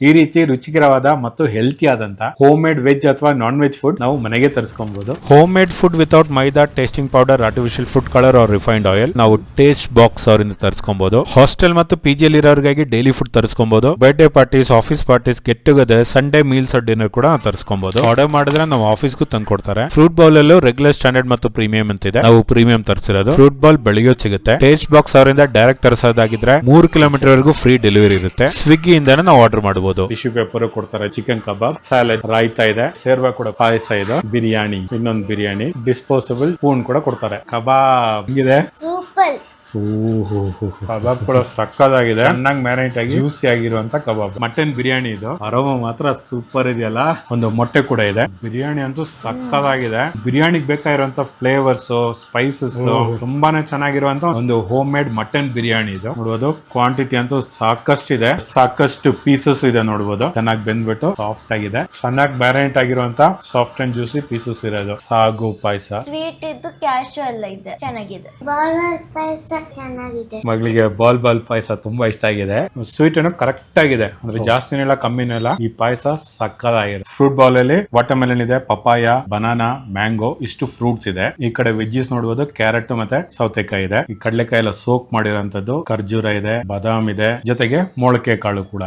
ಈ ರೀತಿ ರುಚಿಕರವಾದ ಮತ್ತು ಹೆಲ್ತಿ ಆದಂತ ಹೋಮ್ ಮೇಡ್ ವೆಜ್ ಅಥವಾ ನಾನ್ ವೆಜ್ ಫುಡ್ ನಾವು ಮನೆಗೆ ತರಿಸ್ಕೊಬಹುದು. Home made food without maida, tasting powder, artificial food colour or refined oil ನಾವು ಟೇಸ್ಟ್ ಬಾಕ್ಸ್ ಅವರಿಂದ ತರಿಸ್ಕೊಬಹುದು. ಹಾಸ್ಟೆಲ್ ಮತ್ತು ಪಿಜಿ ಅಲ್ಲಿ ಇರೋರಿಗಾಗಿ ಡೈಲಿ ಫುಡ್ ತರಿಸ್ಕೊಬಹುದು. Birthday parties, office parties, get together, Sunday meals dinner ಕೂಡ ತರಿಸ್ಕೊಬಹುದು. ಆರ್ಡರ್ ಮಾಡಿದ್ರೆ ನಾವು ಆಫೀಸ್ಗೂ ತಂದು ಕೊಡ್ತಾರೆ. ಫ್ರೂಟ್ ಬೌಲ್ ಅಲ್ಲೂ ರೆಗ್ಯುಲರ್ ಸ್ಟ್ಯಾಂಡರ್ಡ್ ಮತ್ತು ಪ್ರೀಮಿಯಂ ಅಂತ ಇದೆ. ನಾವು ಪ್ರೀಮಿಯಂ ತರಿಸಿರೋದು. ಫ್ರೂಟ್ ಬೌಲ್ ಬೆಳಿಗ್ಗೆ ಸಿಗುತ್ತೆ. ಟೇಸ್ಟ್ ಬಾಕ್ಸ್ ಅವರಿಂದ ಡೈರೆಕ್ಟ್ ತರಿಸೋದಾಗಿದ್ರೆ 3 ಕಿಲೋಮೀಟರ್ ವರೆಗೂ ಫ್ರೀ ಡೆಲಿವರಿ ಇರುತ್ತೆ. ಸ್ವಿಗ್ಗಿ ಇಂದಾನೆ ನಾವು ಆರ್ಡರ್ ಮಾಡಬಹುದು. ಟಿಶ್ಯೂ ಪೇಪರ್ ಕೊಡ್ತಾರೆ, ಚಿಕನ್ ಕಬಾಬ್, ಸಾಲಡ್, ರಾಯ್ತಾ ಇದೆ, ಸೇರ್ವಾ ಕೂಡ, ಪಾಯಸ ಇದೆ, ಬಿರಿಯಾನಿ, ಇನ್ನೊಂದು ಬಿರಿಯಾನಿ, ಡಿಸ್ಪೋಸಬಲ್ ಸ್ಪೂನ್ ಕೂಡ ಕೊಡ್ತಾರೆ. ಕಬಾಬ್ ಇದೆ, ಸೂಪರ್. ಕಬಾಬ್ ಕೂಡ ಸಕ್ಕದಾಗಿದೆ, ಚೆನ್ನಾಗಿ ಮ್ಯಾರಿನೇಟ್ ಆಗಿ ಜ್ಯೂಸಿ ಆಗಿರುವಂತ ಕಬಾಬ್. ಮಟನ್ ಬಿರಿಯಾನಿ ಇದು, ಅರೋಮ ಮಾತ್ರ ಸೂಪರ್ ಇದೆಯಲ್ಲ. ಒಂದು ಮೊಟ್ಟೆ ಕೂಡ ಇದೆ. ಬಿರಿಯಾನಿ ಅಂತೂ ಸಕ್ಕದಾಗಿದೆ. ಬಿರಿಯಾನಿಗೆ ಬೇಕಾಗಿರುವಂತ ಫ್ಲೇವರ್ಸ್, ಸ್ಪೈಸಸ್ ತುಂಬಾನೇ ಚೆನ್ನಾಗಿರುವಂತ ಒಂದು ಹೋಮ್ ಮೇಡ್ ಮಟನ್ ಬಿರಿಯಾನಿ ಇದು. ನೋಡಬಹುದು ಕ್ವಾಂಟಿಟಿ ಅಂತೂ ಸಾಕಷ್ಟು ಇದೆ, ಸಾಕಷ್ಟು ಪೀಸಸ್ ಇದೆ ನೋಡಬಹುದು. ಚೆನ್ನಾಗಿ ಬೆಂದ್ಬಿಟ್ಟು ಸಾಫ್ಟ್ ಆಗಿದೆ, ಚೆನ್ನಾಗಿ ಮ್ಯಾರಿನೇಟ್ ಆಗಿರುವಂತ ಸಾಫ್ಟ್ ಅಂಡ್ ಜ್ಯೂಸಿ ಪೀಸಸ್ ಇರೋದು. ಸಾಗು ಪಾಯಸ, ಸ್ವೀಟ್ ಇದ್ದು ಕ್ಯಾಶುವಲ್ ಇದೆ, ಚೆನ್ನಾಗಿದೆ. ಬಾಲ್ ಪಾಯಸ ಚೆನ್ನಾಗಿದೆ. ಮಗಳಿಗೆ ಬಾಲ್ ಪಾಯಸ ತುಂಬಾ ಇಷ್ಟ ಆಗಿದೆ. ಸ್ವೀಟ್ ಏನೋ ಕರೆಕ್ಟ್ ಆಗಿದೆ, ಅಂದ್ರೆ ಜಾಸ್ತಿನೆಲ್ಲ ಕಮ್ಮಿನೆಲ್ಲ. ಈ ಪಾಯಸ ಸಕ್ಕದಾಗಿದೆ. ಫ್ರೂಟ್ ಬೌಲ್ ಅಲ್ಲಿ ವಾಟರ್ ಮೆಲನ್ ಇದೆ, ಪಪಾಯ, ಬನಾನಾ, ಮ್ಯಾಂಗೋ, ಇಷ್ಟು ಫ್ರೂಟ್ಸ್ ಇದೆ. ಈ ಕಡೆ ವೆಜ್ಜಸ್ ನೋಡಬಹುದು, ಕ್ಯಾರೆಟ್ ಮತ್ತೆ ಸೌತೆಕಾಯಿ ಇದೆ. ಈ ಕಡಲೆಕಾಯಿ ಎಲ್ಲ ಸೋಕ್ ಮಾಡಿರೋಂಥದ್ದು, ಖರ್ಜೂರ ಇದೆ, ಬಾದಾಮ್ ಇದೆ, ಜೊತೆಗೆ ಮೊಳಕೆ ಕಾಳು ಕೂಡ.